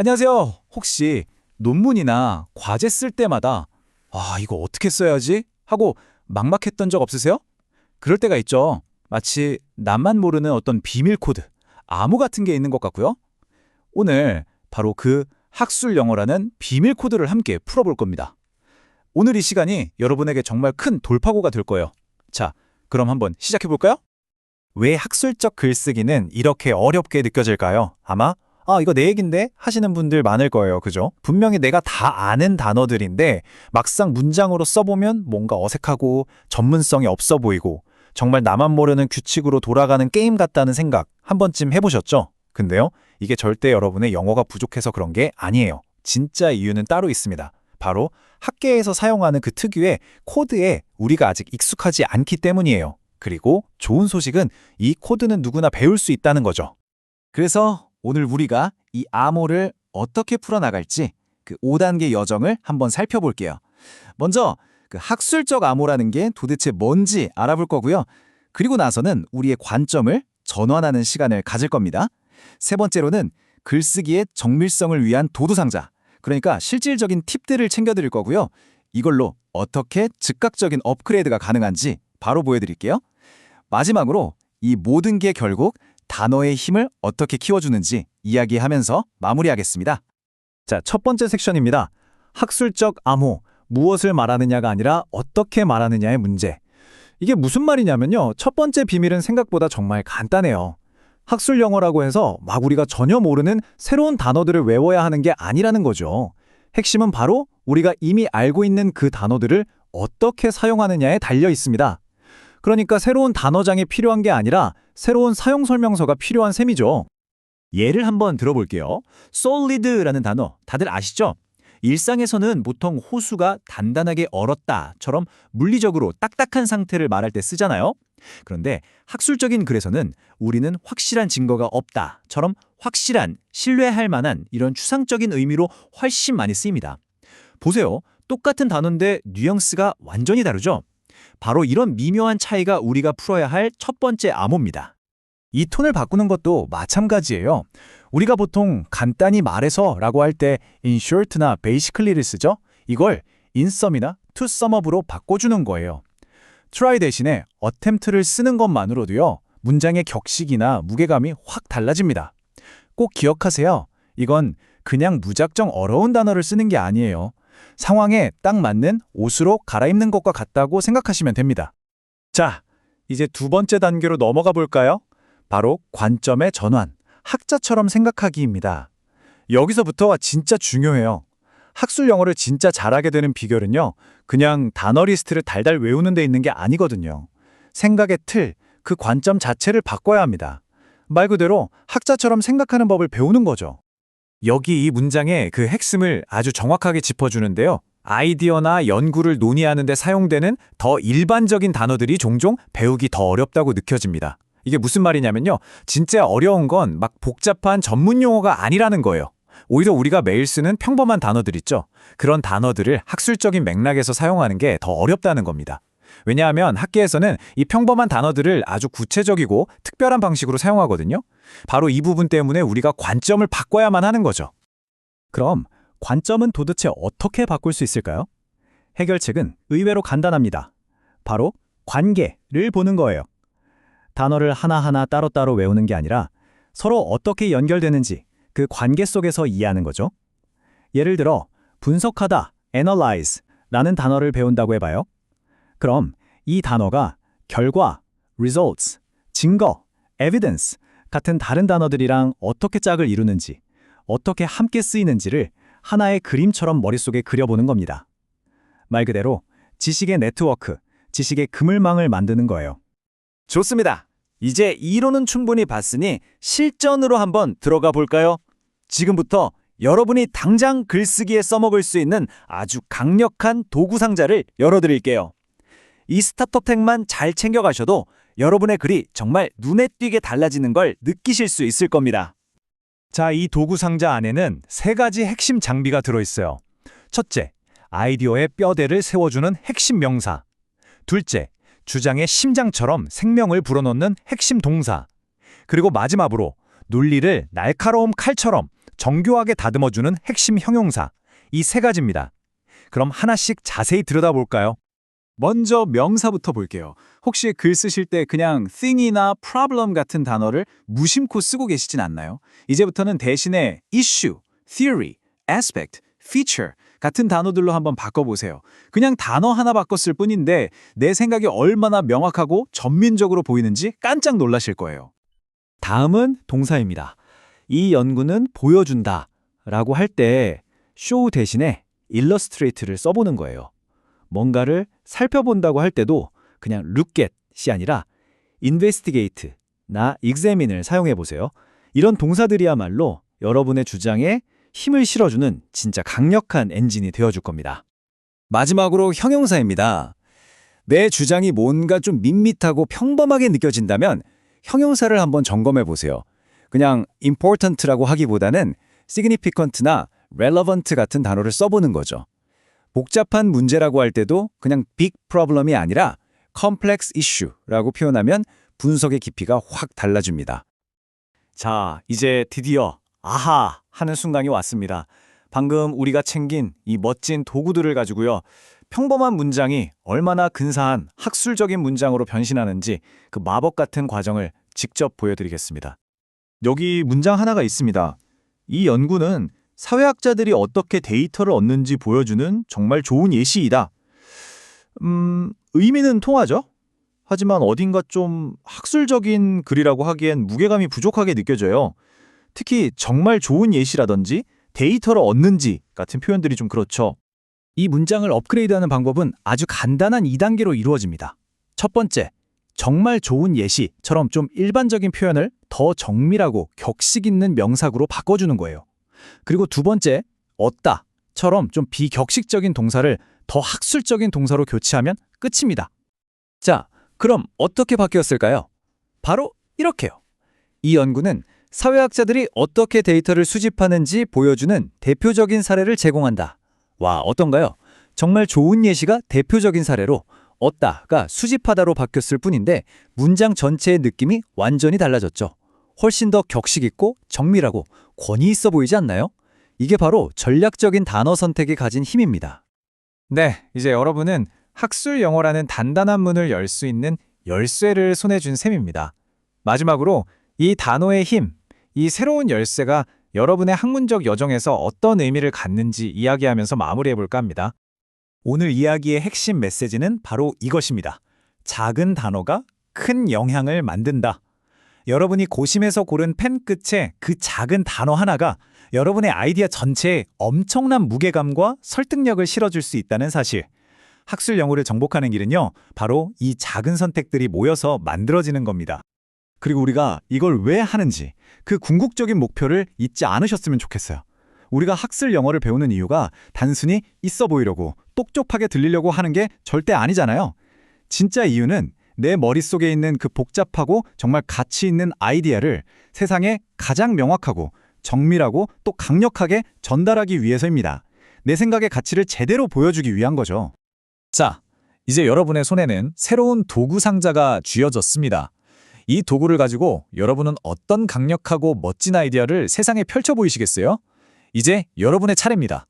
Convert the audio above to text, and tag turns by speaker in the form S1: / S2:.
S1: 안녕하세요. 혹시 논문이나 과제 쓸 때마다 이거 어떻게 써야지? 하고 막막했던 적 없으세요? 그럴 때가 있죠. 마치 나만 모르는 어떤 비밀 코드, 암호 같은 게 있는 것 같고요. 오늘 바로 그 학술 영어라는 비밀 코드를 함께 풀어볼 겁니다. 오늘 이 시간이 여러분에게 정말 큰 돌파구가 될 거예요. 자, 그럼 한번 시작해 볼까요?
S2: 왜 학술적 글쓰기는 이렇게 어렵게 느껴질까요? 아마 이거 내 얘긴데 하시는 분들 많을 거예요. 그죠? 분명히 내가 다 아는 단어들인데 막상 문장으로 써보면 뭔가 어색하고 전문성이 없어 보이고 정말 나만 모르는 규칙으로 돌아가는 게임 같다는 생각 한 번쯤 해보셨죠? 근데요, 이게 절대 여러분의 영어가 부족해서 그런 게 아니에요. 진짜 이유는 따로 있습니다. 바로 학계에서 사용하는 그 특유의 코드에 우리가 아직 익숙하지 않기 때문이에요. 그리고 좋은 소식은 이 코드는 누구나 배울 수 있다는 거죠. 그래서 오늘 우리가 이 암호를 어떻게 풀어나갈지 그 5단계 여정을 한번 살펴볼게요. 먼저 그 학술적 암호라는 게 도대체 뭔지 알아볼 거고요. 그리고 나서는 우리의 관점을 전환하는 시간을 가질 겁니다. 세 번째로는 글쓰기의 정밀성을 위한 도두상자, 그러니까 실질적인 팁들을 챙겨드릴 거고요. 이걸로 어떻게 즉각적인 업그레이드가 가능한지 바로 보여드릴게요. 마지막으로 이 모든 게 결국 단어의 힘을 어떻게 키워주는지 이야기하면서 마무리하겠습니다. 자, 첫 번째 섹션입니다. 학술적 암호, 무엇을 말하느냐가 아니라 어떻게 말하느냐의 문제. 이게 무슨 말이냐면요. 첫 번째 비밀은 생각보다 정말 간단해요. 학술 영어라고 해서 막 우리가 전혀 모르는 새로운 단어들을 외워야 하는 게 아니라는 거죠. 핵심은 바로 우리가 이미 알고 있는 그 단어들을 어떻게 사용하느냐에 달려 있습니다. 그러니까 새로운 단어장이 필요한 게 아니라 새로운 사용 설명서가 필요한 셈이죠. 예를 한번 들어볼게요. solid라는 단어 다들 아시죠? 일상에서는 보통 호수가 단단하게 얼었다처럼 물리적으로 딱딱한 상태를 말할 때 쓰잖아요. 그런데 학술적인 글에서는 우리는 확실한 증거가 없다처럼 확실한, 신뢰할 만한 이런 추상적인 의미로 훨씬 많이 쓰입니다. 보세요. 똑같은 단어인데 뉘앙스가 완전히 다르죠? 바로 이런 미묘한 차이가 우리가 풀어야 할 첫 번째 암호입니다. 이 톤을 바꾸는 것도 마찬가지예요. 우리가 보통 간단히 말해서 라고 할 때 in short나 basically를 쓰죠? 이걸 in sum이나 to sum up으로 바꿔주는 거예요. try 대신에 attempt를 쓰는 것만으로도요, 문장의 격식이나 무게감이 확 달라집니다. 꼭 기억하세요. 이건 그냥 무작정 어려운 단어를 쓰는 게 아니에요. 상황에 딱 맞는 옷으로 갈아입는 것과 같다고 생각하시면 됩니다. 자, 이제 두 번째 단계로 넘어가 볼까요? 바로 관점의 전환, 학자처럼 생각하기입니다. 여기서부터가 진짜 중요해요. 학술 영어를 진짜 잘하게 되는 비결은요, 그냥 단어 리스트를 달달 외우는 데 있는 게 아니거든요. 생각의 틀, 그 관점 자체를 바꿔야 합니다. 말 그대로 학자처럼 생각하는 법을 배우는 거죠. 여기 이 문장의 그 핵심을 아주 정확하게 짚어주는데요. 아이디어나 연구를 논의하는 데 사용되는 더 일반적인 단어들이 종종 배우기 더 어렵다고 느껴집니다. 이게 무슨 말이냐면요. 진짜 어려운 건 막 복잡한 전문 용어가 아니라는 거예요. 오히려 우리가 매일 쓰는 평범한 단어들 있죠. 그런 단어들을 학술적인 맥락에서 사용하는 게 더 어렵다는 겁니다. 왜냐하면 학계에서는 이 평범한 단어들을 아주 구체적이고 특별한 방식으로 사용하거든요. 바로 이 부분 때문에 우리가 관점을 바꿔야만 하는 거죠. 그럼 관점은 도대체 어떻게 바꿀 수 있을까요? 해결책은 의외로 간단합니다. 바로 관계를 보는 거예요. 단어를 하나하나 따로따로 외우는 게 아니라 서로 어떻게 연결되는지 그 관계 속에서 이해하는 거죠. 예를 들어 분석하다, analyze라는 단어를 배운다고 해봐요. 그럼 이 단어가 결과, results, 증거, evidence 같은 다른 단어들이랑 어떻게 짝을 이루는지, 어떻게 함께 쓰이는지를 하나의 그림처럼 머릿속에 그려보는 겁니다. 말 그대로 지식의 네트워크, 지식의 그물망을 만드는 거예요. 좋습니다. 이제 이론은 충분히 봤으니 실전으로 한번 들어가 볼까요? 지금부터 여러분이 당장 글쓰기에 써먹을 수 있는 아주 강력한 도구 상자를 열어드릴게요. 이 스타터텍만 잘 챙겨가셔도 여러분의 글이 정말 눈에 띄게 달라지는 걸 느끼실 수 있을 겁니다. 자, 이 도구 상자 안에는 세 가지 핵심 장비가 들어있어요. 첫째, 아이디어의 뼈대를 세워주는 핵심 명사. 둘째, 주장의 심장처럼 생명을 불어넣는 핵심 동사. 그리고 마지막으로 논리를 날카로운 칼처럼 정교하게 다듬어주는 핵심 형용사. 이 세 가지입니다. 그럼 하나씩 자세히 들여다볼까요?
S1: 먼저 명사부터 볼게요. 혹시 글 쓰실 때 그냥 thing이나 problem 같은 단어를 무심코 쓰고 계시진 않나요? 이제부터는 대신에 issue, theory, aspect, feature 같은 단어들로 한번 바꿔보세요. 그냥 단어 하나 바꿨을 뿐인데 내 생각이 얼마나 명확하고 전민적으로 보이는지 깜짝 놀라실 거예요.
S2: 다음은 동사입니다. 이 연구는 보여준다 라고 할 때 show 대신에 illustrate를 써보는 거예요. 뭔가를 살펴본다고 할 때도 그냥 look at이 아니라 investigate나 examine을 사용해 보세요. 이런 동사들이야말로 여러분의 주장에 힘을 실어주는 진짜 강력한 엔진이 되어줄 겁니다.
S1: 마지막으로 형용사입니다. 내 주장이 뭔가 좀 밋밋하고 평범하게 느껴진다면 형용사를 한번 점검해 보세요. 그냥 important라고 하기보다는 significant나 relevant 같은 단어를 써보는 거죠. 복잡한 문제라고 할 때도 그냥 big problem이 아니라 complex issue라고 표현하면 분석의 깊이가 확 달라집니다.
S2: 자, 이제 드디어 아하 하는 순간이 왔습니다. 방금 우리가 챙긴 이 멋진 도구들을 가지고요. 평범한 문장이 얼마나 근사한 학술적인 문장으로 변신하는지 그 마법 같은 과정을 직접 보여드리겠습니다. 여기 문장 하나가 있습니다. 이 연구는 사회학자들이 어떻게 데이터를 얻는지 보여주는 정말 좋은 예시이다. 의미는 통하죠? 하지만 어딘가 좀 학술적인 글이라고 하기엔 무게감이 부족하게 느껴져요. 특히 정말 좋은 예시라든지 데이터를 얻는지 같은 표현들이 좀 그렇죠.
S1: 이 문장을 업그레이드하는 방법은 아주 간단한 2단계로 이루어집니다. 첫 번째, 정말 좋은 예시처럼 좀 일반적인 표현을 더 정밀하고 격식 있는 명사구로 바꿔주는 거예요. 그리고 두 번째, 얻다처럼 좀 비격식적인 동사를 더 학술적인 동사로 교체하면 끝입니다. 자, 그럼 어떻게 바뀌었을까요? 바로 이렇게요. 이 연구는 사회학자들이 어떻게 데이터를 수집하는지 보여주는 대표적인 사례를 제공한다. 와, 어떤가요? 정말 좋은 예시가 대표적인 사례로 얻다가 수집하다로 바뀌었을 뿐인데 문장 전체의 느낌이 완전히 달라졌죠. 훨씬 더 격식 있고 정밀하고 권위 있어 보이지 않나요? 이게 바로 전략적인 단어 선택이 가진 힘입니다. 네, 이제 여러분은 학술 영어라는 단단한 문을 열 수 있는 열쇠를 손에 쥔 셈입니다. 마지막으로 이 단어의 힘, 이 새로운 열쇠가 여러분의 학문적 여정에서 어떤 의미를 갖는지 이야기하면서 마무리해볼까 합니다. 오늘 이야기의 핵심 메시지는 바로 이것입니다. 작은 단어가 큰 영향을 만든다. 여러분이 고심해서 고른 펜 끝에 그 작은 단어 하나가 여러분의 아이디어 전체에 엄청난 무게감과 설득력을 실어줄 수 있다는 사실. 학술 영어를 정복하는 길은요, 바로 이 작은 선택들이 모여서 만들어지는 겁니다. 그리고 우리가 이걸 왜 하는지, 그 궁극적인 목표를 잊지 않으셨으면 좋겠어요. 우리가 학술 영어를 배우는 이유가 단순히 있어 보이려고, 똑똑하게 들리려고 하는 게 절대 아니잖아요. 진짜 이유는 내 머릿속에 있는 그 복잡하고 정말 가치 있는 아이디어를 세상에 가장 명확하고 정밀하고 또 강력하게 전달하기 위해서입니다. 내 생각의 가치를 제대로 보여주기 위한 거죠. 자, 이제 여러분의 손에는 새로운 도구 상자가 쥐어졌습니다. 이 도구를 가지고 여러분은 어떤 강력하고 멋진 아이디어를 세상에 펼쳐 보이시겠어요? 이제 여러분의 차례입니다.